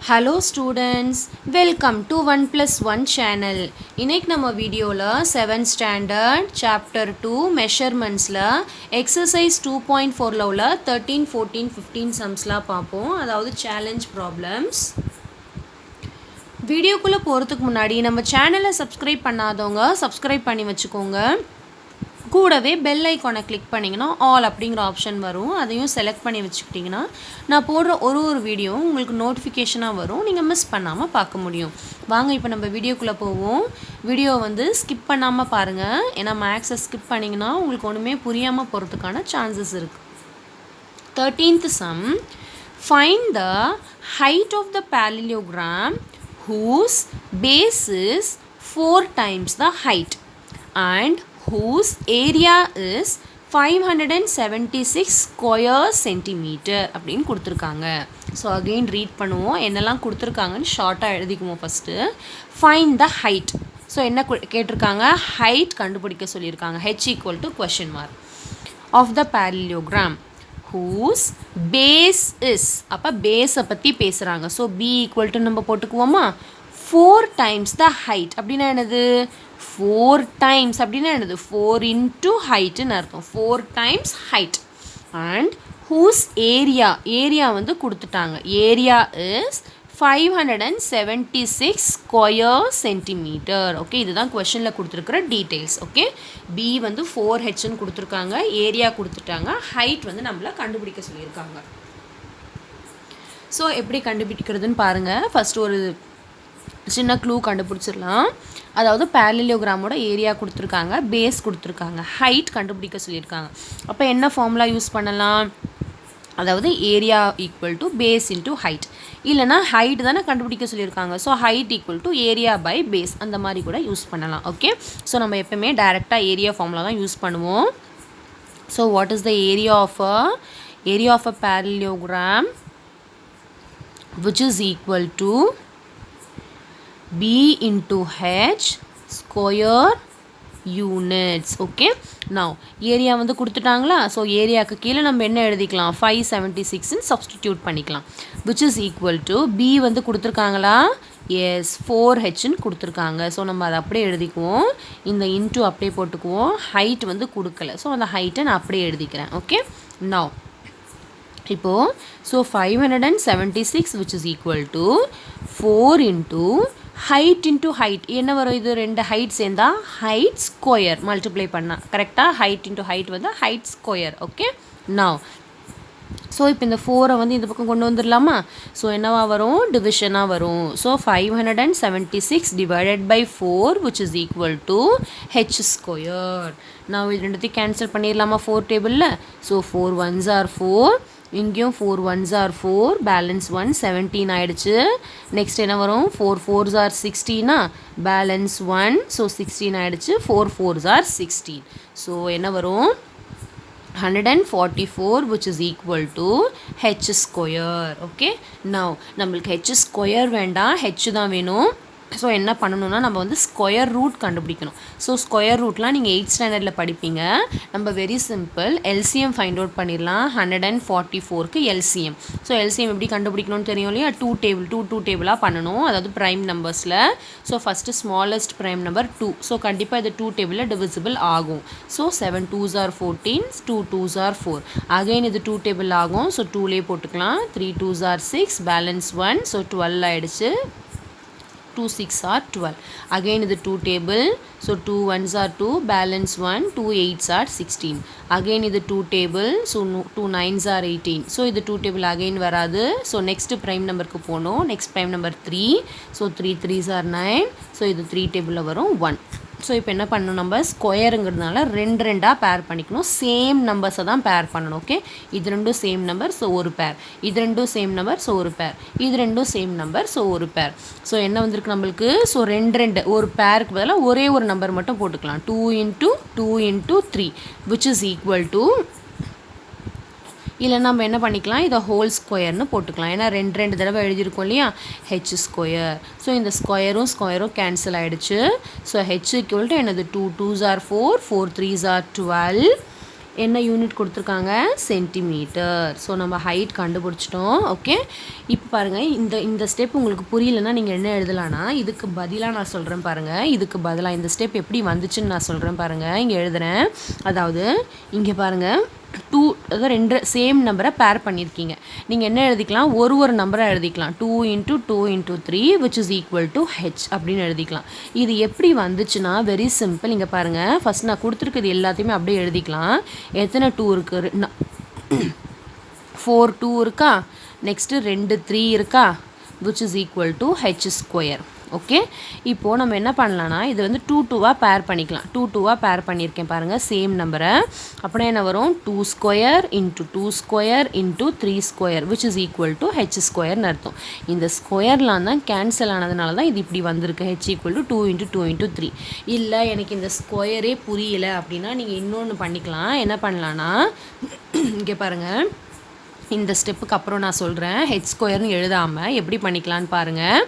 Hello students, welcome to 1 plus 1 channel. இன்னைக்கு நம்ம வீடியோல 7th standard chapter 2 measurementsல exercise 2.4ல உள்ள 13, 14, 15 sumsலாம் பார்ப்போம். அதாவது challenge problems. வீடியோக்குள்ள போறதுக்கு முன்னாடி நம்ம சேனலை சப்ஸ்கிரைப் பண்ணாதவங்க சப்ஸ்கிரைப் பண்ணி வச்சுக்கோங்க. கூடவே பெல் ஐக்கானை கிளிக் பண்ணிங்கன்னா ஆல் அப்படிங்கிற ஆப்ஷன் வரும். அதையும் செலக்ட் பண்ணி வச்சுக்கிட்டிங்கன்னா நான் போடுற ஒரு வீடியோவும் உங்களுக்கு நோட்டிஃபிகேஷனாக வரும். நீங்கள் மிஸ் பண்ணாமல் பார்க்க முடியும். வாங்க இப்போ நம்ம வீடியோக்குள்ளே போவோம். வீடியோ ஸ்கிப் பண்ணாமல் பாருங்கள். ஏன்னா மேக்ஸை ஸ்கிப் பண்ணிங்கன்னா உங்களுக்கு ஒன்றுமே புரியாமல் போகிறதுக்கான சான்சஸ் இருக்குது. 13th sum. Find the height of the parallelogram whose base is 4 times the height and whose area is 576 square centimeter அப்படின்னு கொடுத்துருக்காங்க. ஸோ அகெயின் ரீட் பண்ணுவோம். என்னெல்லாம் கொடுத்துருக்காங்கன்னு ஷார்ட்டாக எழுதிக்குவோம். First find the height. So என்ன கேட்டிருக்காங்க? ஹைட் கண்டுபிடிக்க சொல்லியிருக்காங்க. h = question mark of the parallelogram whose base is. அப்போ பேஸை பற்றி பேசுகிறாங்க. ஸோ b = நம்ம போட்டுக்குவோமா? 4 times the height அப்படின்னா என்னது? 4 times அப்படின்னா என்னது? 4 into heightன்னு அர்த்தம். 4 times height and whose area கொடுத்துட்டாங்க. area is 576 square centimeter. Okay, இதுதான் கொஷனில் கொடுத்துருக்கிற டீட்டெயில்ஸ். ஓகே, b 4hன்னு கொடுத்துருக்காங்க, ஏரியா கொடுத்துட்டாங்க, ஹைட் நம்மளை கண்டுபிடிக்க சொல்லியிருக்காங்க. ஸோ எப்படி கண்டுபிடிக்கிறதுன்னு பாருங்கள். ஃபஸ்ட்டு ஒரு சின்ன க்ளூ கண்டுபிடிச்சிடலாம். அதாவது பேரலோகிராமோட ஏரியா கொடுத்துருக்காங்க, பேஸ் கொடுத்துருக்காங்க, ஹைட் கண்டுபிடிக்க சொல்லியிருக்காங்க. அப்போ என்ன ஃபார்முலா யூஸ் பண்ணலாம்? அதாவது ஏரியா = பேஸ் இன்ட்டு ஹைட், இல்லைனா ஹைட் தானே கண்டுபிடிக்க சொல்லியிருக்காங்க. So height = area by base, அந்த மாதிரி கூட யூஸ் பண்ணலாம். ஓகே, ஸோ நம்ம எப்போவுமே டைரெக்டாக ஏரியா ஃபார்முலா தான் யூஸ் பண்ணுவோம். So what is the area of a parallelogram which is equal to b into h square units. Okay, now area கொடுத்துட்டாங்களா? ஸோ ஏரியாவுக்கு கீழே நம்ம என்ன எழுதிக்கலாம்? 576ன்னு சப்ஸ்டிடியூட் பண்ணிக்கலாம். which is equal to b கொடுத்துருக்காங்களா? எஸ், 4hன்னு கொடுத்துருக்காங்க. ஸோ நம்ம அதை அப்படியே எழுதிக்குவோம். இந்த இன்ட்டு அப்படியே போட்டுக்குவோம். ஹைட் கொடுக்கல. ஸோ அந்த ஹைட்டை நான் அப்படியே எழுதிக்கிறேன். ஓகே, now இப்போது so 576 which is equal to 4 into height into height என்ன வரும்? இது ரெண்டு ஹைட் சேர்ந்தா ஹைட் ஸ்கொயர் மல்டிப்ளை பண்ணால் கரெக்டாக height into height height square. Okay, now so இப்போ இந்த 4 இந்த பக்கம் கொண்டு வந்துடலாமா? ஸோ என்னவா வரும்? டிவிஷனாக வரும். So 576 divided by 4 which is equal to h squared. நான் இது ரெண்டுத்தையும் கேன்சல் பண்ணிடலாமா 4 டேபிளில்? ஸோ 4 1s are 4, இங்கேயும் 4 1s are 4, பேலன்ஸ் 1 17 ஆகிடுச்சு. நெக்ஸ்ட் என்ன வரும்? 4 4s are 16, பேலன்ஸ் 1, ஸோ 16 ஆகிடுச்சு. 4 4s are 16. ஸோ என்ன வரும்? 144 which is equal to h square. Okay, now நம்மளுக்கு h square வேண்டாம், h தான் வேணும். ஸோ என்ன பண்ணணும்னா நம்ம ஸ்கொயர் ரூட் கண்டுபிடிக்கணும். ஸோ ஸ்கொயர் ரூட்லாம் நீங்கள் 8th ஸ்டாண்டர்டில் படிப்பீங்க. நம்ம very simple LCM find out பண்ணிடலாம். 144க்கு எல்சிஎம். ஸோ எல்சிஎம் எப்படி கண்டுபிடிக்கணும்னு தெரியும் இல்லையா? 2 டேபிளாக பண்ணணும். அதாவது ப்ரைம் நம்பர்ஸில். So first smallest prime number 2. So கண்டிப்பாக இது 2 டேபிளில் டிவிசிபிள் ஆகும். So 7 2s are 14, 2 2s are 4. Again இது 2 டேபிள் ஆகும். ஸோ 2லேயே போட்டுக்கலாம். 3 2s are 6, பேலன்ஸ் 1, ஸோ 12 ஆகிடுச்சு. 2 6 are 12. Again இது 2 table. So 2 1s are 2, balance 1, 2 8s are 16. Again இது 2 table. So 2 9s are 18. So இது 2 table again வராது. So next prime numberக்கு போனோம். Next prime number 3. So 3 3s are 9. So இது 3 table வரும் 1. So இப்போ என்ன பண்ணணும்? நம்ம ஸ்கொயருங்கிறதுனால ரெண்டாக பேர் பண்ணிக்கணும். சேம் நம்பர்ஸை தான் பேர் பண்ணணும். ஓகே, இது ரெண்டும் சேம் நம்பர், ஸோ ஒரு பேர். இது ரெண்டும் சேம் நம்பர், ஸோ ஒரு பேர். இது ரெண்டும் சேம் நம்பர், ஸோ ஒரு பேர். ஸோ என்ன வந்திருக்கு நம்மளுக்கு? ஸோ ரெண்டு ஒரு பேருக்கு பதிலாக ஒரே ஒரு நம்பர் மட்டும் போட்டுக்கலாம். 2 into 2 into 3 which is equal to, இல்லை நம்ம என்ன பண்ணிக்கலாம்? இதை ஹோல் ஸ்கொயர்னு போட்டுக்கலாம். ஏன்னா ரெண்டு தடவை எழுதியிருக்கோம் இல்லையா? H square. ஸோ இந்த ஸ்கொயரும் கேன்சல் ஆகிடுச்சு. ஸோ ஹெச் = என்னது? 2 2s are 4, 4 3s are 12. என்ன யூனிட் கொடுத்துருக்காங்க? சென்டிமீட்டர். ஸோ நம்ம ஹைட் கண்டுபிடிச்சிட்டோம். ஓகே, இப்போ பாருங்கள், இந்த ஸ்டெப் உங்களுக்கு புரியலன்னா நீங்கள் என்ன எழுதலான்னா, இதுக்கு பதிலாக நான் சொல்கிறேன் பாருங்கள். இதுக்கு பதிலாக இந்த ஸ்டெப் எப்படி வந்துச்சுன்னு நான் சொல்கிறேன் பாருங்கள். இங்கே எழுதுகிறேன். அதாவது இங்கே பாருங்கள், 2 அதாவது 2 சேம் நம்பரை பேர் பண்ணியிருக்கீங்க. நீங்கள் என்ன எழுதிக்கலாம்? ஒரு நம்பரை எழுதிக்கலாம். 2 × 2 × 3 which is equal to h அப்படின்னு எழுதிக்கலாம். இது எப்படி வந்துச்சுன்னா வெரி சிம்பிள். இங்கே பாருங்கள், ஃபஸ்ட் நான் கொடுத்துருக்குது எல்லாத்தையுமே அப்படியே எழுதிக்கலாம். எத்தனை 2 இருக்குது? 4 2 இருக்கா? நெக்ஸ்ட்டு 2 3 இருக்கா? which is equal to h square. Okay, இப்போது நம்ம என்ன பண்ணலான்னா, இது வந்து 2 2வாக பேர் பண்ணிக்கலாம். 2 2வாக பேர் பண்ணியிருக்கேன் பாருங்கள், சேம் நம்பரை. அப்படின்னா என்ன வரும்? 2 square × 2 square × 3 square which is equal to h ஸ்கொயர்னு அர்த்தம். இந்த ஸ்கொயர்லாம் தான் கேன்சல் ஆனதுனால தான் இது இப்படி வந்திருக்கு, h equal to 2 × 2 × 3. இல்லை எனக்கு இந்த ஸ்கொயரே புரியல அப்படின்னா நீங்கள் இன்னொன்று பண்ணிக்கலாம். என்ன பண்ணலான்னா, இங்கே பாருங்கள், இந்த ஸ்டெப்புக்கு அப்புறம் நான் சொல்கிறேன். ஹெச் ஸ்கொயர்னு எழுதாமல் எப்படி பண்ணிக்கலான்னு பாருங்கள்.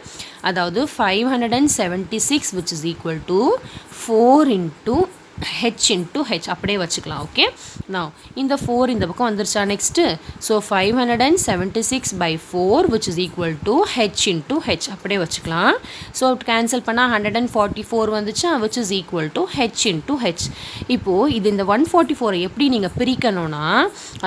அதாவது 576 which is equal to 4 × h × h அப்படியே வச்சுக்கலாம். ஓகே, நான் இந்த 4 இந்த பக்கம் வந்துருச்சா? Next so 576/4 which is equal to h × h அப்படியே வச்சுக்கலாம். ஸோ கேன்சல் பண்ணால் 144 வந்துச்சா? which is equal to h × h. இப்போது இது இந்த 144 எப்படி நீங்கள் பிரிக்கணும்னா,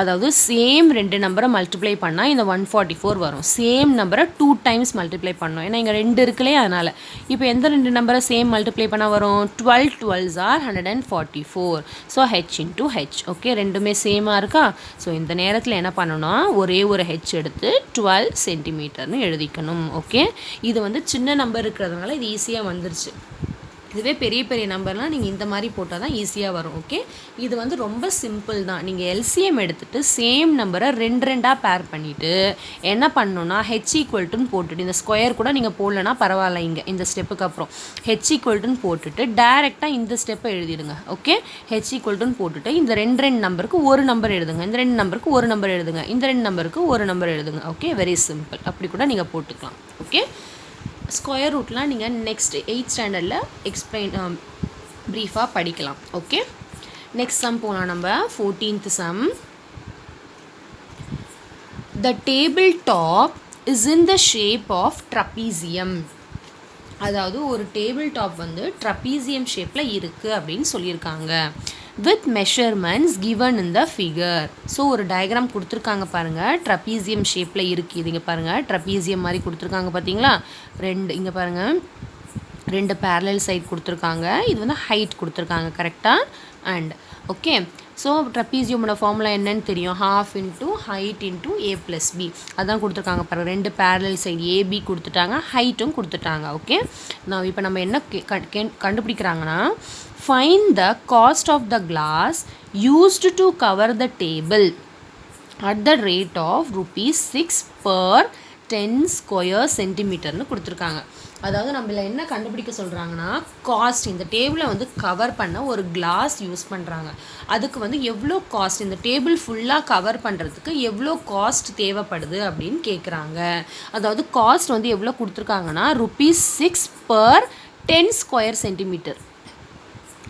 அதாவது சேம் 2 நம்பரை மல்டிப்ளை பண்ணால் இந்த 144 வரும். சேம் நம்பரை 2 டைம்ஸ் மல்டிப்ளை பண்ணணும். ஏன்னா இங்கே 2 இருக்குல்லையே, அதனால். இப்போ எந்த 2 நம்பரை சேம் மல்டிப்ளை பண்ணால் வரும்? 12 12s are 144. So h × h. Okay, ரெண்டுமே சேமாக இருக்கா? ஸோ இந்த நேரத்தில் என்ன பண்ணணும்னா, ஒரே ஒரு h எடுத்து 12 சென்டிமீட்டர்னு எழுதிக்கணும். ஓகே, இது வந்து சின்ன நம்பர் இருக்கிறதுனால இது ஈஸியாக வந்துருச்சு. இதுவே பெரிய பெரிய நம்பர்லாம் நீங்கள் இந்த மாதிரி போட்டால் தான் ஈஸியாக வரும். ஓகே, இது வந்து ரொம்ப சிம்பிள் தான். நீங்கள் எல்சிஎம் எடுத்துகிட்டு சேம் நம்பரை 2 பேர் பண்ணிவிட்டு என்ன பண்ணணுன்னா, h ஈக்குவல்ட்டுன்னு போட்டுட்டு, இந்த ஸ்கொயர் கூட நீங்கள் போடலன்னா பரவாயில்ல, இங்கே இந்த ஸ்டெப்புக்கு அப்புறம் h ஈக்குவல்ட்டுன்னு போட்டுட்டு டேரெக்டாக இந்த ஸ்டெப்பை எழுதிடுங்க. ஓகே, h ஈக்குவல்ட்டுன்னு போட்டுட்டு இந்த 2 நம்பருக்கு ஒரு நம்பர் எழுதுங்க, இந்த 2 நம்பருக்கு ஒரு நம்பர் எழுதுங்க, இந்த 2 நம்பருக்கு ஒரு நம்பர் எழுதுங்க. Okay, very simple. அப்படி கூட நீங்கள் போட்டுக்கலாம். ஓகே, ஸ்கொயர் ரூட்லாம் நீங்கள் நெக்ஸ்ட் 8th ஸ்டாண்டர்டில் எக்ஸ்பிளைன் ப்ரீஃபாக படிக்கலாம். ஓகே, நெக்ஸ்ட் சம் போகலாம். நம்ம 14th sum. The table top is in the shape of trapezium. அதாவது ஒரு டேபிள் டாப் வந்து ட்ரப்பீசியம் ஷேப்பில் இருக்குது அப்படின்னு சொல்லியிருக்காங்க. With measurements given in the figure. So ஒரு டயக்ராம் கொடுத்துருக்காங்க பாருங்கள், ட்ரப்பீசியம் ஷேப்பில் இருக்குது. இங்கே பாருங்கள், ட்ரப்பீசியம் மாதிரி கொடுத்துருக்காங்க பார்த்தீங்களா? இங்கே பாருங்கள், 2 பேரலல் சைட் கொடுத்துருக்காங்க. இது வந்து ஹைட் கொடுத்துருக்காங்க கரெக்டாக. அண்ட் ஓகே, ஸோ ட்ரப்பீசியமோட ஃபார்முலா என்னன்னு தெரியும்? ½ × height × a + b. அதான் கொடுத்துருக்காங்க பாருங்கள். 2 பேரலல் சைடு ஏபி கொடுத்துட்டாங்க, ஹைட்டும் கொடுத்துட்டாங்க. ஓகே, நான் இப்போ நம்ம என்ன கண்டுபிடிக்கிறாங்கன்னா, find the cost of the glass used to cover the table at the rate of ₹6 per 10 square சென்டிமீட்டர்னு கொடுத்துருக்காங்க. அதாவது நம்மள என்ன கண்டுபிடிக்க சொல்கிறாங்கன்னா, காஸ்ட், இந்த டேபிளை வந்து கவர் பண்ண ஒரு கிளாஸ் யூஸ் பண்ணுறாங்க. அதுக்கு வந்து எவ்வளோ காஸ்ட், இந்த டேபிள் ஃபுல்லாக கவர் பண்ணுறதுக்கு எவ்வளோ காஸ்ட் தேவைப்படுது அப்படின்னு கேட்குறாங்க. அதாவது காஸ்ட் வந்து எவ்வளோ கொடுத்துருக்காங்கன்னா, ₹6 per 10 ஸ்கொயர் சென்டிமீட்டர்.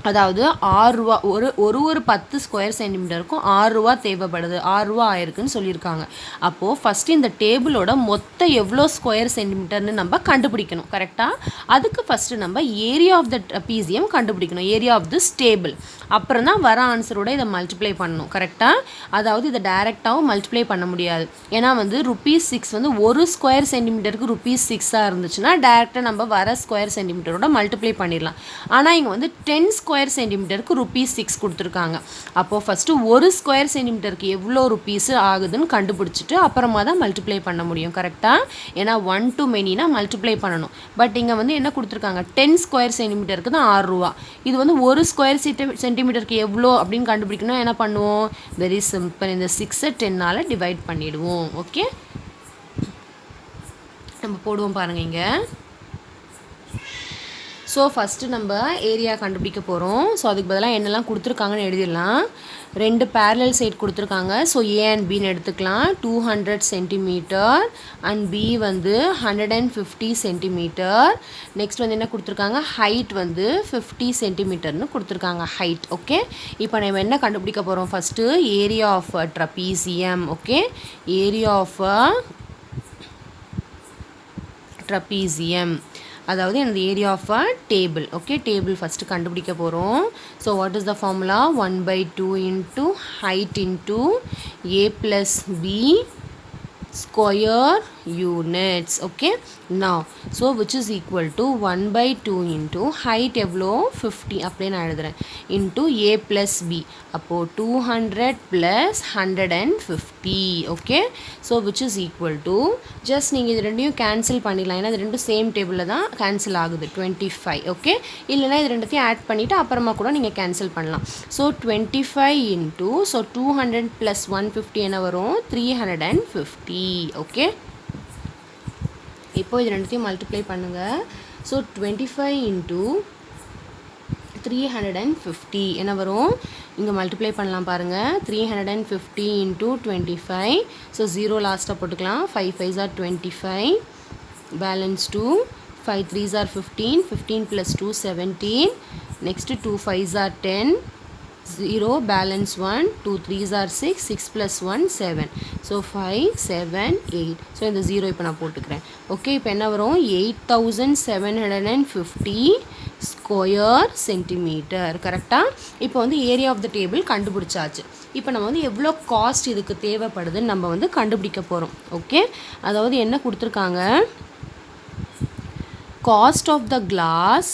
அதாவது ₹6 ஒரு 10 ஸ்கொயர் சென்டிமீட்டருக்கும் ₹6 தேவைப்படுது. ₹6 ஆயிருக்குன்னு சொல்லியிருக்காங்க. அப்போது ஃபஸ்ட்டு இந்த டேபிளோட மொத்தம் எவ்வளோ ஸ்கொயர் சென்டிமீட்டர்னு நம்ம கண்டுபிடிக்கணும் கரெக்டாக. அதுக்கு ஃபஸ்ட்டு நம்ம ஏரியா ஆஃப் த ட்ரப்பீசியம் கண்டுபிடிக்கணும், ஏரியா ஆஃப் திஸ் டேபிள். அப்புறம் தான் வர ஆன்சரோட இதை மல்டிப்ளை பண்ணணும் கரெக்டாக. அதாவது இதை டைரெக்டாகவும் மல்டிப்ளை பண்ண முடியாது. ஏன்னா வந்து ₹6 வந்து ஒரு ஸ்கொயர் சென்டிமீட்டருக்கு ₹6 இருந்துச்சுன்னா டேரெக்டாக நம்ம வர ஸ்கொயர் சென்டிமீட்டரோட மல்டிப்ளை பண்ணிடலாம். ஆனால் இங்கே வந்து 10 ஸ்கொயர் சென்டிமீட்டருக்கு ₹6 கொடுத்துருக்காங்க. அப்போது ஃபஸ்ட்டு ஒரு ஸ்கொயர் சென்டிமீட்டருக்கு எவ்வளோ ருபீஸ் ஆகுதுன்னு கண்டுபிடிச்சிட்டு அப்புறமா தான் மல்டிப்ளை பண்ண முடியும் கரெக்டாக. ஏன்னா 1 to manyனா மல்டிப்ளை பண்ணணும். பட் இங்கே வந்து என்ன கொடுத்துருக்காங்க, 10 ஸ்கொயர் சென்டிமீட்டருக்கு தான் ₹6. இது வந்து ஒரு ஸ்கொயர் சென்டிமீட்டருக்கு எவ்வளோ அப்படின்னு கண்டுபிடிக்கணும். என்ன பண்ணுவோம், வெரி சிம்பிள், இந்த 6ஐ 10ஆல் டிவைட் பண்ணிவிடுவோம். ஓகே, நம்ம போடுவோம் பாருங்கள். இங்கே ஸோ ஃபஸ்ட்டு நம்ம ஏரியா கண்டுபிடிக்க போகிறோம். ஸோ அதுக்கு பதிலாக என்னெல்லாம் கொடுத்துருக்காங்கன்னு எழுதிடலாம். 2 parallel சைட் கொடுத்துருக்காங்க. ஸோ ஏ அண்ட் பின்னு எடுத்துக்கலாம். 200 சென்டிமீட்டர் அண்ட் பி வந்து 150 சென்டிமீட்டர். நெக்ஸ்ட் வந்து என்ன கொடுத்துருக்காங்க, ஹைட் வந்து 50 சென்டிமீட்டர்னு கொடுத்துருக்காங்க ஹைட். ஓகே, இப்போ நம்ம என்ன கண்டுபிடிக்க போகிறோம், first area of trapezium. Okay, area of trapezium, அதாவது இந்த area of a table. Okay, table first கண்டுபிடிக்க போகிறோம். So what is the formula, 1/2 into height into A plus B square units. Okay, now so which is equal to 1/2 into height எவ்வளோ 50 அப்படியே நான் எழுதுறேன் into a plus b, அப்போது 200 plus 150. Okay, so which is equal to, just நீங்கள் இது ரெண்டையும் cancel பண்ணிடலாம், ஏன்னா இது ரெண்டும் சேம் டேபிளில் தான் கேன்சல் ஆகுது, 25. ஓகே, இல்லைனா இது ரெண்டுத்தையும் ஆட் பண்ணிவிட்டு அப்புறமா கூட நீங்கள் கேன்சல் பண்ணலாம். ஸோ 25 into, ஸோ 200 plus 150 என்ன வரும், 350. ஓகே, இப்போ இது ரெண்டுத்தையும் மல்டிப்ளை பண்ணுங்கள். ஸோ 25 into 350 என்ன வரும், இங்கே மல்டிப்ளை பண்ணலாம் பாருங்கள். 350 into 25, ஸோ 0 லாஸ்ட்டாக போட்டுக்கலாம். 5 5s are 25, balance 2, 5 3s are 15, 15 plus 2 17, next 2 5s are 10, 0 balance 1, 2 3s are 6, 6 plus 1 7, so 5 7 8. So இந்த 0 இப்போ நான் போட்டுக்கிறேன். ஓகே, இப்போ என்ன வரும், 8750 ஸ்கொயர் சென்டிமீட்டர். கரெக்டாக இப்போ வந்து ஏரியா ஆஃப் த டேபிள் கண்டுபிடிச்சாச்சு. இப்போ நம்ம வந்து எவ்வளோ காஸ்ட் இதுக்கு தேவைப்படுதுன்னு நம்ம வந்து கண்டுபிடிக்க போகிறோம். ஓகே, அதாவது என்ன கொடுத்துருக்காங்க, cost of the glass,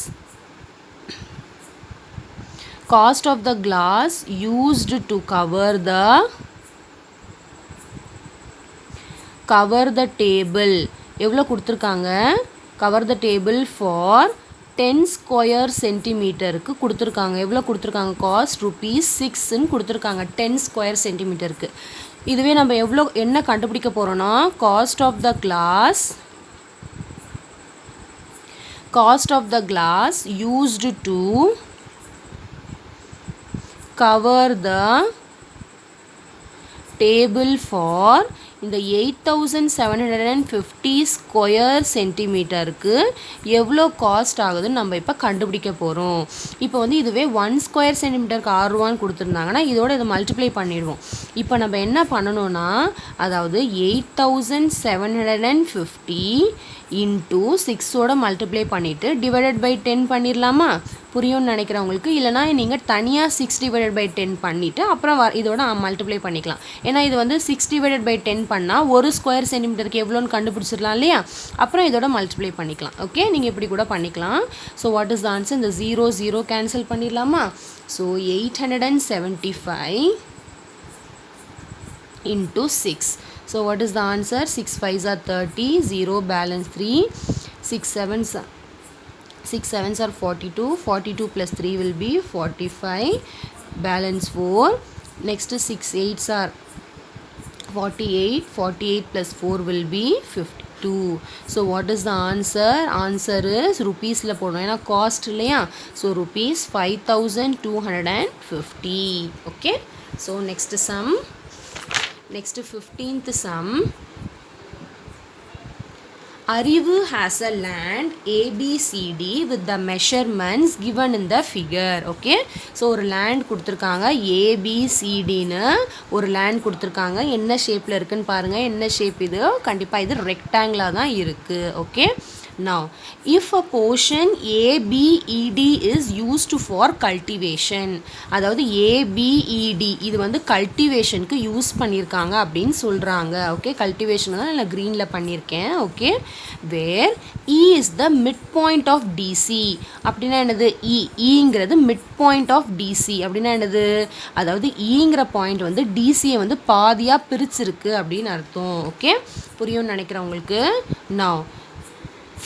cost of the glass used to cover the table எவ்வளோ கொடுத்துருக்காங்க, cover the table for 10 square centimeterக்கு கொடுத்துருக்காங்க. எவ்வளோ கொடுத்துருக்காங்க, காஸ்ட் ₹6ன்னு கொடுத்துருக்காங்க 10 square centimeterக்கு. இதுவே நம்ம எவ்வளோ என்ன கண்டுபிடிக்க போகிறோன்னா, cost of the glass used to cover the table for இந்த 8750 ஸ்கொயர் சென்டிமீட்டருக்கு எவ்வளோ காஸ்ட் ஆகுதுன்னு நம்ம இப்போ கண்டுபிடிக்க போகிறோம். இப்போ வந்து இதுவே 1 ஸ்கொயர் சென்டிமீட்டருக்கு ₹6 கொடுத்துருந்தாங்கன்னா இதோட இதை மல்டிப்ளை பண்ணிடுவோம். இப்போ நம்ம என்ன பண்ணணும்னா, அதாவது 8750 இன்ட்டு 6ஓட மல்டிப்ளை பண்ணிவிட்டு டிவைடட் பை 10 பண்ணிடலாமா, புரியும்னு நினைக்கிறவங்களுக்கு. இல்லைனா நீங்கள் தனியாக 6 டிவைடட் பை 10 பண்ணிவிட்டு அப்புறம் இதோட மல்டிப்ளை பண்ணிக்கலாம். ஏன்னா இது வந்து 6 டிவைடட் பை 10 பண்ணால் 1 ஸ்கொயர் சென்டிமீட்டருக்கு எவ்வளோன்னு கண்டுபிடிச்சிடலாம் இல்லையா, அப்புறம் இதோட மல்டிப்ளை பண்ணிக்கலாம். ஓகே, நீங்கள் இப்படி கூட பண்ணிக்கலாம். So what is the answer, இந்த 0 கேன்சல் பண்ணிடலாமா. So 875 into 6. So what is the answer, 6 5s are 30, 0 balance 3, 6 7s are 42, 42 plus 3 will be 45, balance 4, next 6 8s are 48, 48 plus 4 will be 52. So what is the answer, answer is rupeesல போடணும், ஏன்னா cost இல்லையா. So ₹5250. Okay, so next sum, next 15th sum. Arivu has a land ABCD with the measurements given in the figure. Okay, so ஒரு land கொடுத்துருக்காங்க, ABCDன்னு ஒரு land கொடுத்துருக்காங்க. என்ன ஷேப்பில் இருக்குன்னு பாருங்கள். என்ன ஷேப் இது, கண்டிப்பாக இது ரெக்டாங்கிளாக தான் இருக்குது. Okay, now if a portion ABED is used for cultivation, அதாவது ABED இது வந்து கல்டிவேஷனுக்கு யூஸ் பண்ணியிருக்காங்க அப்படின்னு சொல்கிறாங்க. ஓகே, கல்டிவேஷன் தான் நான் க்ரீனில் பண்ணியிருக்கேன். Okay, where E is the midpoint of DC. அப்படின்னா என்னது, ஈங்கிறது மிட் பாயிண்ட் ஆஃப் DC அப்படின்னா என்னது, அதாவது ஈங்கிற பாயிண்ட் வந்து டிசியை வந்து பாதியாக பிரிச்சிருக்கு அப்படின்னு அர்த்தம். ஓகே, புரியும்னு நினைக்கிறவங்களுக்கு. now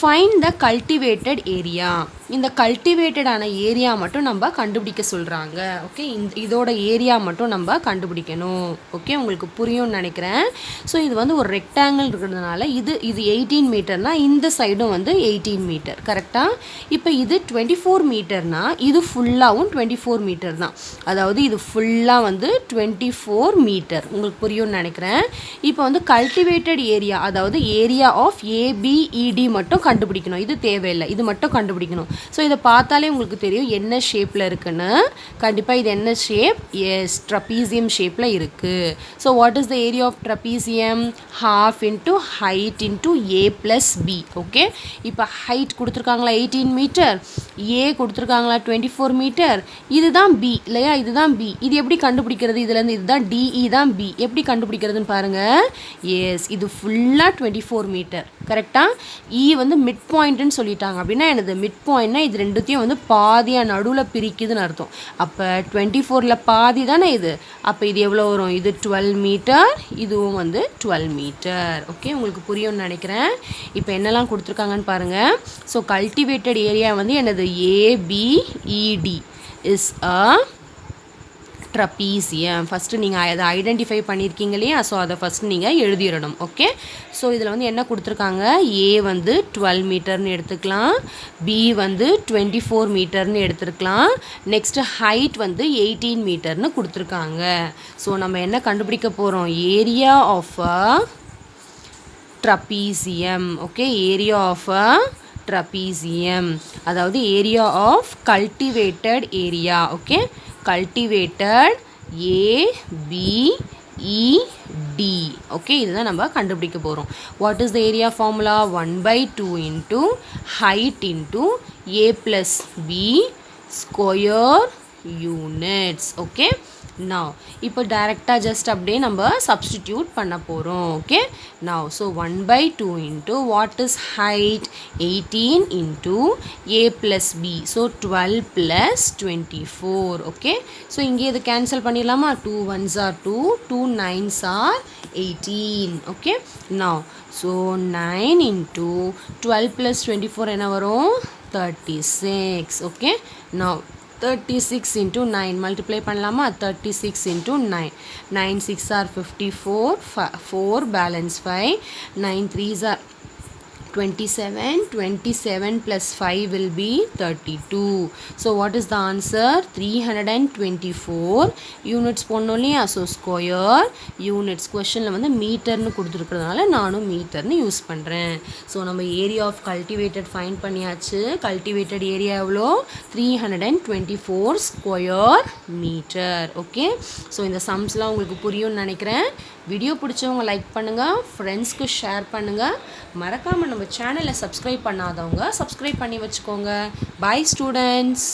find the cultivated area. இந்த கல்டிவேட்டடான ஏரியா மட்டும் நம்ம கண்டுபிடிக்க சொல்கிறாங்க. ஓகே, இதோட ஏரியா மட்டும் நம்ம கண்டுபிடிக்கணும். ஓகே, உங்களுக்கு புரியும்னு நினைக்கிறேன். ஸோ இது வந்து ஒரு ரெக்டாங்கிள் இருக்கிறதுனால இது 18 மீட்டர்னால் இந்த சைடும் வந்து 18 மீட்டர் கரெக்டாக. இப்போ இது 24 மீட்டர்னால் இது ஃபுல்லாகவும் 24 மீட்டர் தான். அதாவது இது ஃபுல்லாக வந்து 24 மீட்டர். உங்களுக்கு புரியும்னு நினைக்கிறேன். இப்போ வந்து கல்டிவேட்டட் ஏரியா, அதாவது ஏரியா ஆஃப் ஏபிஇடி மட்டும் கண்டுபிடிக்கணும். இது தேவையில்லை, இது மட்டும் கண்டுபிடிக்கணும். ஸோ இதை பார்த்தாலே உங்களுக்கு தெரியும் என்ன ஷேப்பில் இருக்குன்னு. கண்டிப்பாக இது என்ன ஷேப்? எஸ், ட்ரப்பீசியம் ஷேப்பில் இருக்குது. So what is the area of trapezium? half into height into a plus b. Okay, இப்போ ஹைட் கொடுத்துருக்காங்களா 18 மீட்டர், ஏ கொடுத்துருக்காங்களா 24 மீட்டர், இதுதான் பி இல்லையா? இதுதான் பி. இது எப்படி கண்டுபிடிக்கிறது? இதுலேருந்து இதுதான் டிஇ தான் பி. எப்படி கண்டுபிடிக்கிறதுன்னு பாருங்கள். எஸ், இது ஃபுல்லாக 24 மீட்டர் கரெக்டாக. இ வந்து மிட் பாயிண்ட்டுன்னு சொல்லிட்டாங்க. அப்படின்னா எனது மிட் பாயிண்ட்னா இது ரெண்டுத்தையும் வந்து பாதியாக நடுவில் பிரிக்குதுன்னு அர்த்தம். அப்போ 24ல் பாதி தானே இது. அப்போ இது எவ்வளோ வரும்? இது 12 மீட்டர், இதுவும் வந்து 12 மீட்டர். ஓகே, உங்களுக்கு புரியும்னு நினைக்கிறேன். இப்போ என்னெல்லாம் கொடுத்துருக்காங்கன்னு பாருங்கள். ஸோ கல்டிவேட்டட் ஏரியா வந்து எனது ABED is a trapezium. First நீங்கள் அதை ஐடென்டிஃபை பண்ணியிருக்கீங்க இல்லையா? ஸோ அதை ஃபஸ்ட்டு நீங்கள் எழுதிடணும். ஓகே, ஸோ இதில் வந்து என்ன கொடுத்துருக்காங்க? ஏ வந்து 12 மீட்டர்னு எடுத்துக்கலாம், பி வந்து 24 மீட்டர்னு எடுத்துருக்கலாம், நெக்ஸ்ட்டு ஹைட் வந்து 18 மீட்டர்னு கொடுத்துருக்காங்க. ஸோ நம்ம என்ன கண்டுபிடிக்க போகிறோம்? Area of a trapezium. Okay, area of a trapezium, அதாவது area of cultivated area. Okay, cultivated ABED. Okay, இதுதான் நம்ம கண்டுபிடிக்க போகிறோம். What is the area formula? 1/2 into height into A plus B square units. Okay, now இப்போ டைரெக்டாக just அப்படியே நம்ம substitute பண்ண போகிறோம். Okay, now so 1/2 into what is height? 18 into a plus b, so 12 plus 24. Okay, so இங்கே இது cancel பண்ணிடலாமா? 2 1s are 2, 2 9s are 18. Okay, now so 9 into 12 plus 24 என்ன வரும்? 36. ஓகே, now 36 into 9 மல்டிப்ளை பண்ணலாமா? 36 into 9, 9 6 are 54, 4 balance 5, 9 3s are 27, 27 plus 5 will be 32. So what is the answer? 324 units போடணும் இல்லையா? So square units. கொஷனில் வந்து மீட்டர்னு கொடுத்துருக்கிறதுனால நானும் மீட்டர்னு use பண்ணுறேன். So நம்ம area of cultivated find பண்ணியாச்சு. கல்டிவேட்டட் ஏரியா எவ்வளோ? 324 ஸ்கொயர் மீட்டர். ஓகே, ஸோ இந்த சம்ஸ்லாம் உங்களுக்கு புரியும்னு நினைக்கிறேன். வீடியோ பிடிச்சவங்க லைக் பண்ணுங்கள், ஃப்ரெண்ட்ஸ்க்கு ஷேர் பண்ணுங்கள். மறக்காமல் நம்ம சேனலை சப்ஸ்கிரைப் பண்ணாதவங்க சப்ஸ்கிரைப் பண்ணி வச்சுக்கோங்க. பாய் ஸ்டூடெண்ட்ஸ்.